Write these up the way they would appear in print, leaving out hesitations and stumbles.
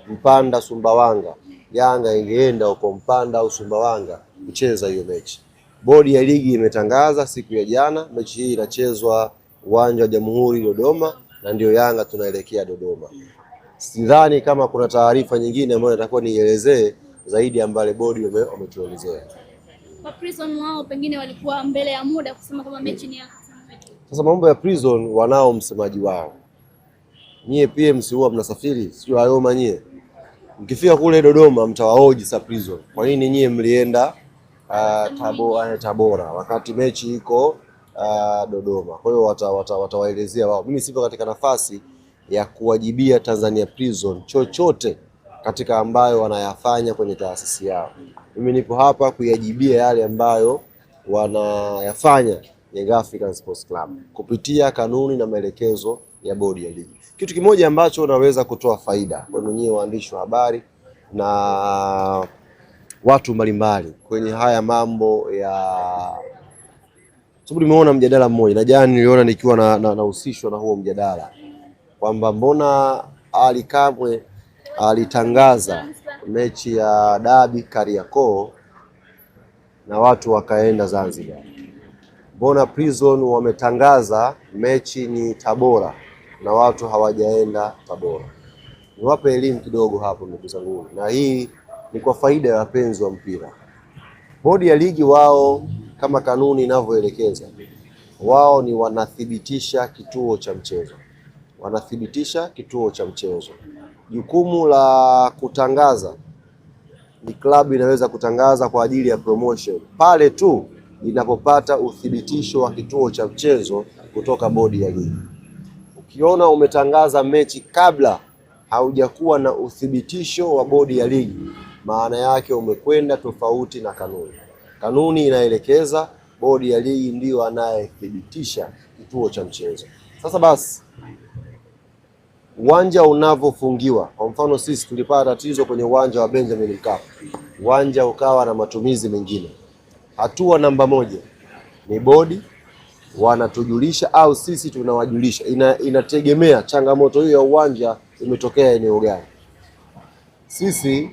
Mpanda Sumbawanga, Yanga ingeenda huko Mpanda au Sumbawanga kucheza hiyo mechi. Bodi ya ligi imetangaza siku ya jana mechi hii inachezwa uwanja wa Jamhuri Dodoma, na ndio Yanga tunaelekea Dodoma. Sidhani kama kuna taarifa nyingine ambayo natakuwa nielezee zaidi ambayo bodi wametuelezea. Kwa Prison wao pengine walikuwa mbele ya muda kusema kama mechi ni Yanga. Sasa mambo ya Prison wanao msemaji wao. Nyie PM huwa mnasafiri, sio Ayoma nyie. Mkifika kule Dodoma mtawaoji sa Prison. Kwa nini nyie mlienda Tabora wakati mechi iko Dodoma? Kwa hiyo watawaelezea wao. Mimi sipo katika nafasi ya kuwajibia Tanzania Prison chochote katika ambayo wanayafanya kwenye taasisi yao. Mimi nipo hapa kuyajibia yale ambayo wanayafanya Young African Sports Club kupitia kanuni na maelekezo ya bodi ya ligi. Kitu kimoja ambacho naweza kutoa faida kwa nyinyi waandishi wa habari na watu mbalimbali kwenye haya mambo ya sababu, nimeona mjadala mmoja na jana niliona nikiwa nahusishwa na huo mjadala kwamba mbona Ali Kamwe alitangaza mechi ya dabi Kariakoo na watu wakaenda Zanzibar. Mbona Prison wametangaza mechi ni Tabora na watu hawajaenda Tabora? Niwape elimu kidogo hapo ndugu zangu, na hii ni kwa faida ya wapenzi wa mpira. Bodi ya ligi wao kama kanuni inavyoelekeza, wao ni wanathibitisha kituo cha mchezo. Wanathibitisha kituo cha mchezo. Jukumu la kutangaza ni klabu inaweza kutangaza kwa ajili ya promotion pale tu inapopata uthibitisho wa kituo cha mchezo kutoka bodi ya ligi. Ukiona umetangaza mechi kabla haujakuwa na uthibitisho wa bodi ya ligi, maana yake umekwenda tofauti na kanuni. Kanuni inaelekeza bodi ya ligi ndio anayethibitisha kituo cha mchezo. Sasa basi, uwanja unavyofungiwa, kwa mfano sisi tulipata tatizo kwenye uwanja wa Benjamin Mkapa, uwanja ukawa na matumizi mengine. Hatua namba moja ni bodi wanatujulisha au sisi tunawajulisha. Inategemea changamoto hiyo ya uwanja imetokea eneo gani. Sisi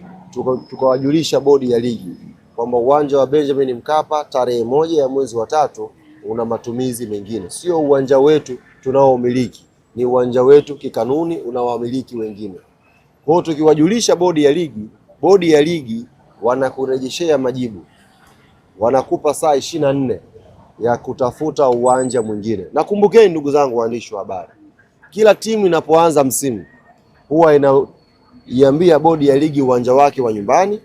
tukawajulisha bodi ya ligi kwamba uwanja wa Benjamin Mkapa tarehe 1 ya mwezi wa 3 una matumizi mengine, sio uwanja wetu tunaoumiliki, ni uwanja wetu kikanuni unawamiliki wengine. Kwa hiyo tukiwajulisha bodi ya ligi wanakurejeshea majibu, wanakupa saa 24 ya kutafuta uwanja mwingine. Na kumbukeni ndugu zangu waandishi wa habari, kila timu inapoanza msimu huwa inaiambia bodi ya ligi uwanja wake wa nyumbani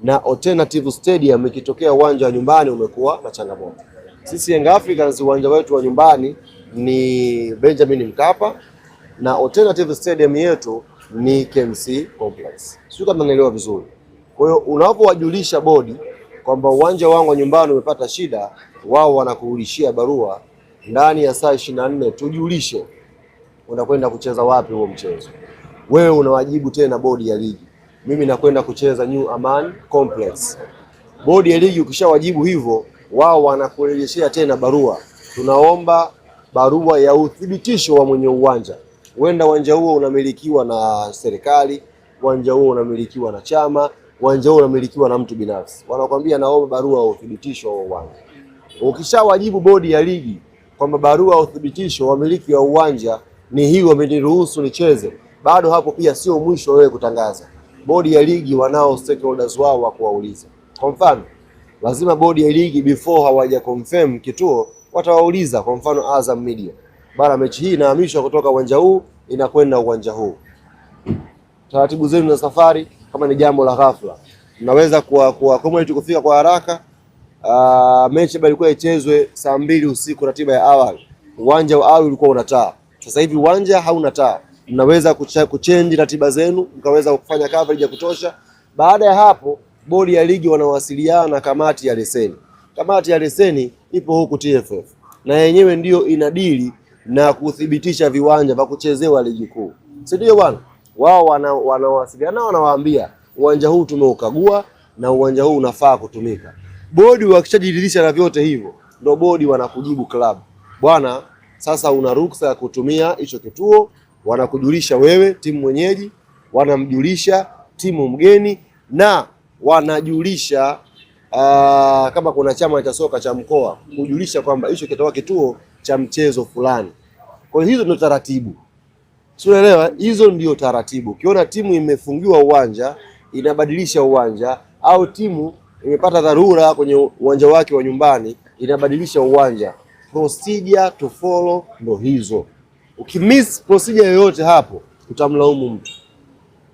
na alternative stadium ikitokea uwanja wa nyumbani umekuwa na changamoto. Sisi Young Africans uwanja wetu wa nyumbani ni Benjamin Mkapa na alternative stadium yetu ni KMC Complex. Sio kama naelewa vizuri. Kwa hiyo unapowajulisha bodi kwamba uwanja wangu wa nyumbani umepata shida, wao wanakurudishia barua ndani ya saa 24, tujulishe unakwenda kucheza wapi huo mchezo. Wewe unawajibu tena bodi ya ligi, mimi nakwenda kucheza New Aman Complex. Bodi ya ligi ukishawajibu hivyo, wao wanakurejeshea tena barua, tunaomba barua ya uthibitisho wa mwenye uwanja. Huenda uwanja huo unamilikiwa na serikali, uwanja huo unamilikiwa na chama, uwanja huo unamilikiwa na mtu binafsi. Wanakuambia naomba barua ya uthibitisho wa uwanja. Ukishawajibu bodi ya ligi kwamba barua ya uthibitisho wa miliki wa uwanja ni hii, wameniruhusu nicheze, bado hapo pia sio mwisho wewe kutangaza. Bodi ya ligi wanao stakeholders wao wa kuwauliza. Kwa mfano, lazima bodi ya ligi before hawaja confirm kituo watawauliza, kwa mfano Azam Media, bana mechi hii inahamishwa kutoka uwanja huu inakwenda uwanja huu. Taratibu zenu za safari kama ni jambo la ghafla, mnaweza kama kufika kwa haraka. Mechi ilikuwa ichezwe saa 2 usiku ratiba ya awali. Uwanja wa awali ulikuwa una taa. Sasa hivi uwanja hauna taa. Mnaweza kuchange ratiba zenu, mkaweza kufanya coverage ya kutosha. Baada ya hapo, bodi ya ligi wanawasiliana na kamati ya leseni. Kamati ya leseni ipo huku TFF, na yenyewe ndio inadili na kuthibitisha viwanja vya kuchezewa ligi kuu. Si ndio bwana? Wao wanawasiliana, wanawaambia uwanja huu tumeukagua na uwanja huu unafaa kutumika. Bodi wakishajiridhisha na vyote hivyo, ndio bodi wanakujibu club, bwana, sasa una ruhusa ya kutumia hicho kituo. Wanakujulisha wewe timu mwenyeji, wanamjulisha timu mgeni na wanajulisha kama kuna chama cha soka cha mkoa kujulisha kwamba hicho kitakuwa kituo cha mchezo fulani. Kwa hiyo hizo ndio taratibu. Unaelewa? Hizo ndio taratibu. Ukiona timu imefungiwa uwanja, inabadilisha uwanja, au timu imepata dharura kwenye uwanja wake wa nyumbani, inabadilisha uwanja, procedure to follow ndio hizo. Ukimiss procedure yoyote hapo utamlaumu mtu.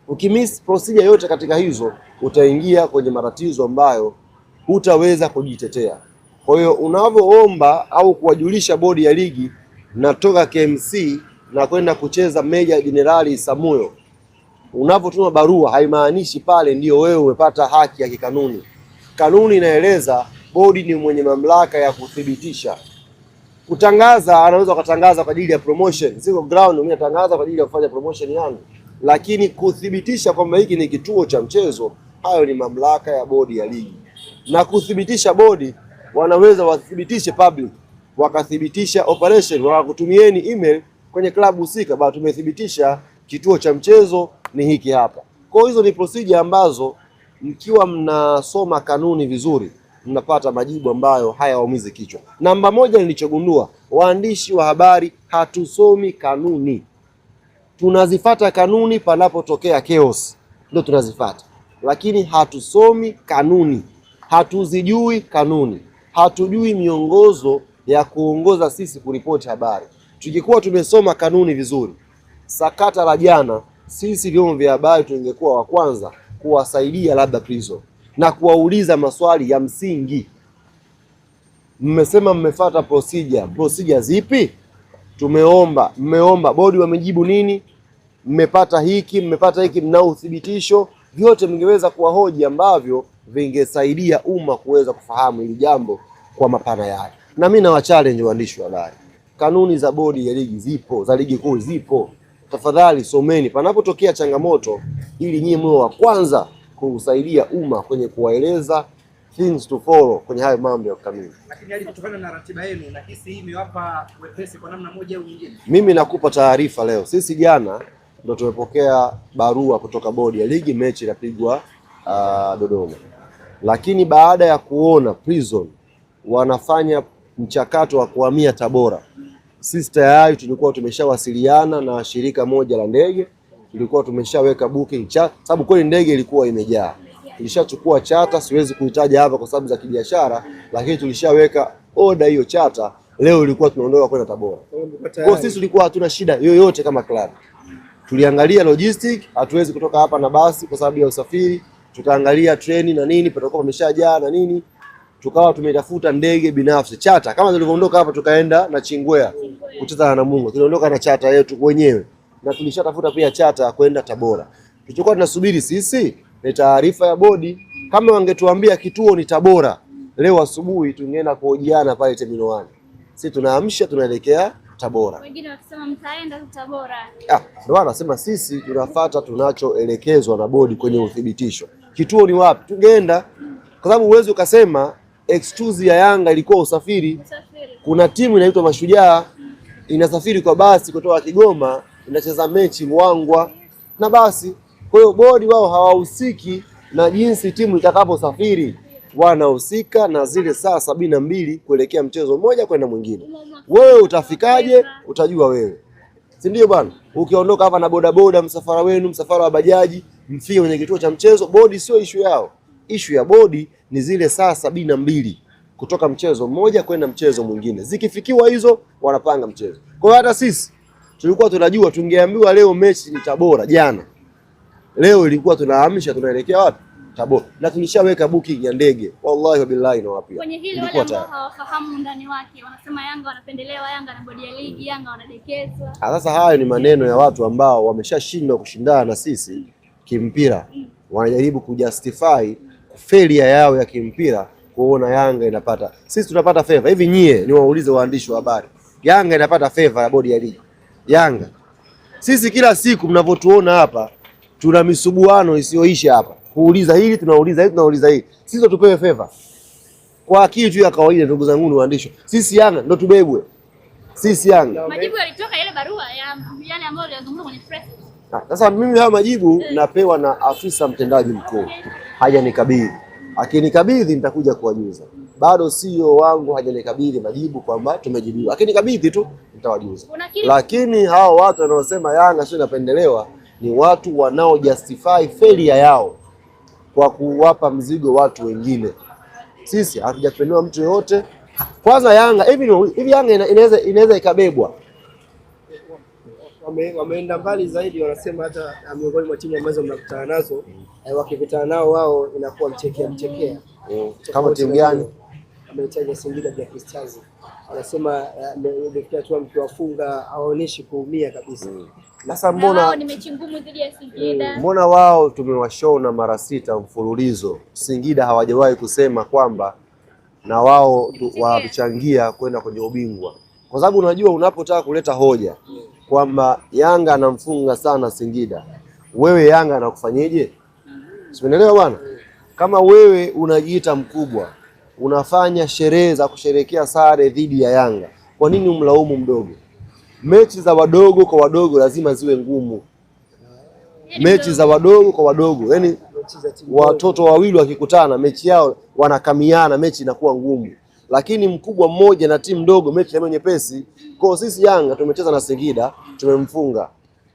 Ukimiss procedure yoyote katika hizo utaingia kwenye matatizo ambayo hutaweza kujitetea. Kwa hiyo unavyoomba au kuwajulisha bodi ya ligi natoka KMC na kwenda kucheza Meja Jenerali Isamuhyo, unavyotuma barua haimaanishi pale ndio wewe umepata haki ya kikanuni. Kanuni inaeleza bodi ni mwenye mamlaka ya kuthibitisha. Kutangaza, anaweza kutangaza kwa ajili ya promotion, siko ground mimi natangaza kwa ajili ya kufanya promotion yangu, lakini kuthibitisha kwamba hiki ni kituo cha mchezo, hayo ni mamlaka ya bodi ya ligi. Na kuthibitisha bodi, wanaweza wathibitishe public, wakathibitisha operation, wakakutumieni email kwenye klabu husika, bado tumethibitisha kituo cha mchezo ni hiki hapa. Kwa hizo ni procedure ambazo mkiwa mnasoma kanuni vizuri mnapata majibu ambayo hayaumizi kichwa. Namba moja nilichogundua, waandishi wa habari hatusomi kanuni. Tunazifata kanuni panapotokea chaos, ndio tunazifata, lakini hatusomi kanuni, hatuzijui kanuni, hatujui miongozo ya kuongoza sisi kuripoti habari. Tukikuwa tumesoma kanuni vizuri, sakata la jana, sisi vyombo vya habari tungekuwa wa kwanza kuwasaidia labda Prison na kuwauliza maswali ya msingi. Mmesema mmefuata procedure zipi? Mmeomba bodi wamejibu nini? Mmepata hiki, mnao uthibitisho? Vyote mngeweza kuwahoji ambavyo vingesaidia umma kuweza kufahamu hili jambo kwa mapana yake. Na mimi na wachallenge waandishi wa habari, kanuni za bodi ya ligi zipo, za ligi kuu zipo. Tafadhali someni panapotokea changamoto, ili nyinyi mwe wa kwanza kusaidia umma kwenye kuwaeleza things to follow kwenye hayo mambo ya kamili. Lakini hali kutokana na ratiba yenu, nahisi hii imewapa wepesi kwa namna moja au nyingine. Mimi nakupa taarifa leo, sisi jana ndio tumepokea barua kutoka bodi ya ligi, mechi inapigwa Dodoma. Lakini baada ya kuona Prison wanafanya mchakato wa kuhamia Tabora, sisi tayari tulikuwa tumeshawasiliana na shirika moja la ndege, tulikuwa tumeshaweka booking chat, sababu kweli ndege ilikuwa imejaa. Tulishachukua chata, siwezi kuitaja hapa kwa sababu za kibiashara, lakini tulishaweka order hiyo chata. Leo ilikuwa tunaondoka kwenda Tabora. Kwa sisi tulikuwa hatuna shida yoyote kama club. Tuliangalia logistic, hatuwezi kutoka hapa na basi kwa sababu ya usafiri, tukaangalia treni na nini, patakuwa pameshajaa na nini. Tukawa tumetafuta ndege binafsi chata, kama tulivyoondoka hapa tukaenda na Chingwea kucheza na Namungo, tuliondoka na chata yetu wenyewe, na tulishatafuta pia chata kwenda Tabora. Tulichokuwa tunasubiri sisi ni taarifa ya bodi. Kama wangetuambia kituo ni Tabora, leo asubuhi tungeenda kuhojiana pale Terminal 1. Sisi tunaamsha tunaelekea Tabora. Wengine wakisema mtaenda Tabora. Ndio wanasema sisi tunafuata tunachoelekezwa na bodi kwenye uthibitisho. Kituo ni wapi? Tungeenda, kwa sababu uwezi ukasema excuse ya Yanga ilikuwa usafiri. Kuna timu inaitwa Mashujaa inasafiri kwa basi kutoka Kigoma, inacheza mechi Mwangwa na basi. Kwa hiyo bodi wao hawahusiki na jinsi timu itakaposafiri, wanahusika na zile saa 72 kuelekea mchezo mmoja kwenda mwingine. Wewe utafikaje? Utajua wewe, si ndio bwana? Ukiondoka hapa na bodaboda, msafara wenu, msafara wa bajaji, mfie kwenye kituo cha mchezo, bodi sio issue yao. Issue ya bodi ni zile saa 72 kutoka mchezo mmoja kwenda mchezo mwingine. Zikifikiwa hizo, wanapanga mchezo. Kwa hiyo hata sisi tulikuwa tunajua, tungeambiwa leo mechi ni Tabora jana, leo ilikuwa tunahamishwa tunaelekea wapi? Tabora. Na tulishaweka booking ya ndege. Wallahi wa billahi na wapi. Kwenye hili wale ambao hawafahamu ndani wake wanasema Yanga wanapendelewa, Yanga na bodi ya ligi, Yanga wanadekezwa. Sasa hayo ni maneno ya watu ambao wameshashindwa kushindana na sisi kimpira. Wanajaribu kujustify failure yao ya kimpira, kuona Yanga inapata. Sisi tunapata favor. Hivi nyie ni waulize waandishi wa habari, Yanga inapata favor ya bodi ya ligi? Yanga. Sisi kila siku mnavyotuona hapa tuna misuguano isiyoisha hapa. Kuuliza hili, tunauliza hili, tunauliza hili. Sisi tupewe favor. Kwa akili tu ya kawaida, ndugu zangu ni waandishi, sisi Yanga ndio tubebwe. Sisi Yanga. Majibu yalitoka ile barua ya yale ambayo yalizungumzwa kwenye press. Sasa mimi haya majibu napewa na afisa mtendaji mkuu, hajanikabidhi. Akinikabidhi nitakuja kuwajuza. Bado CEO wangu hajanikabidhi majibu kwamba tumejibiwa. Akinikabidhi tu nitawajuza. Lakini hao watu wanaosema Yanga sio inapendelewa ni watu wanao justify failure yao kwa kuwapa mzigo watu wengine. Sisi hatujapendelewa mtu yoyote. Kwanza Yanga hivi Yanga inaweza ikabebwa. Wameenda mbali zaidi, wanasema hata miongoni mwa timu ambazo mnakutana nazo wakikutana nao wao inakuwa mchekea. Kama timu gani? Ametaja Singida Black Stars. Wanasema ndio tu mkiwafunga hawaonishi kuumia kabisa. Sasa mbona ni mechi ngumu dhidi ya Singida? Mbona wao tumewashona mara 6 mfululizo. Singida hawajawahi kusema kwamba na wao wachangia kwenda kwenye ubingwa. Kwa sababu unajua unapotaka kuleta hoja kwamba Yanga anamfunga sana Singida, wewe Yanga anakufanyeje? Simenelewa bwana? Kama wewe unajiita mkubwa, unafanya sherehe za kusherekea sare dhidi ya Yanga, kwa nini umlaumu mdogo? Mechi za wadogo kwa wadogo lazima ziwe ngumu. Mechi za wadogo kwa wadogo, yani watoto wawili wakikutana mechi yao wanakamiana, mechi inakuwa ngumu. Lakini mkubwa mmoja na timu ndogo mechi ni nyepesi. Kwa sisi Yanga tumecheza na Singida, tumemfunga.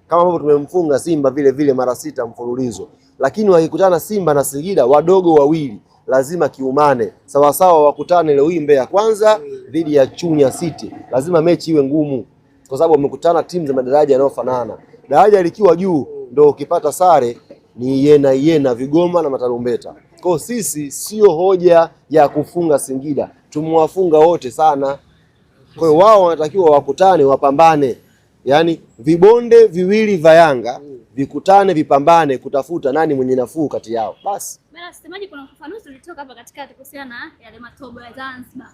Kama ambavyo tumemfunga Simba vile vile mara 6 mfululizo. Lakini wakikutana Simba na Singida wadogo wawili lazima kiumane. Sawa sawa wakutane leo hii Mbeya Kwanza dhidi ya Chunya City. Lazima mechi iwe ngumu kwa sababu wamekutana timu za madaraja yanayofanana. Daraja likiwa juu ndio ukipata sare ni yena vigoma na matarumbeta. Kwa sisi sio hoja ya kufunga Singida. Tumewafunga wote sana. Kwa hiyo wao wanatakiwa wakutane wapambane. Yaani vibonde viwili vya Yanga vikutane vipambane kutafuta nani mwenye nafuu kati yao. Basi. Bwana msemaji, kuna ufafanuzi ulitoka hapa katikati kuhusiana na yale matobo ya Zanzibar.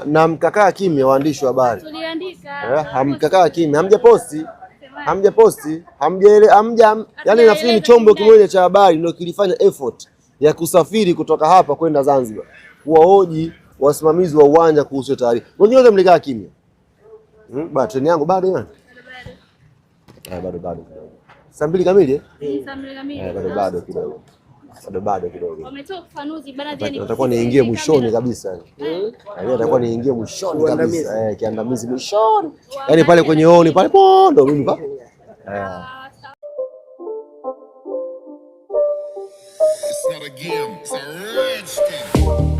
Na mkakaa kimya waandishi wa habari. Tuliandika. Hamkakaa kimya, hamjaposti, yani nafikiri ni chombo kimoja cha habari ndio kilifanya effort ya kusafiri kutoka hapa kwenda Zanzibar kuwahoji wasimamizi wa uwanja kuhusu taarifa. Wengine mlikaa kimya. Treni yangu bado bwana. Bado. Saa 2 kamili Saa 2 kamili. Bado kidogo. Wametoa ufafanuzi bana zeni. Natakuwa niingie mwishoni kabisa. Natakuwa niingie mwishoni kabisa. Kiandamizi mwishoni. Yaani pale kwenye oni pale ndo mimi pa. It's not a game, it's a rich thing.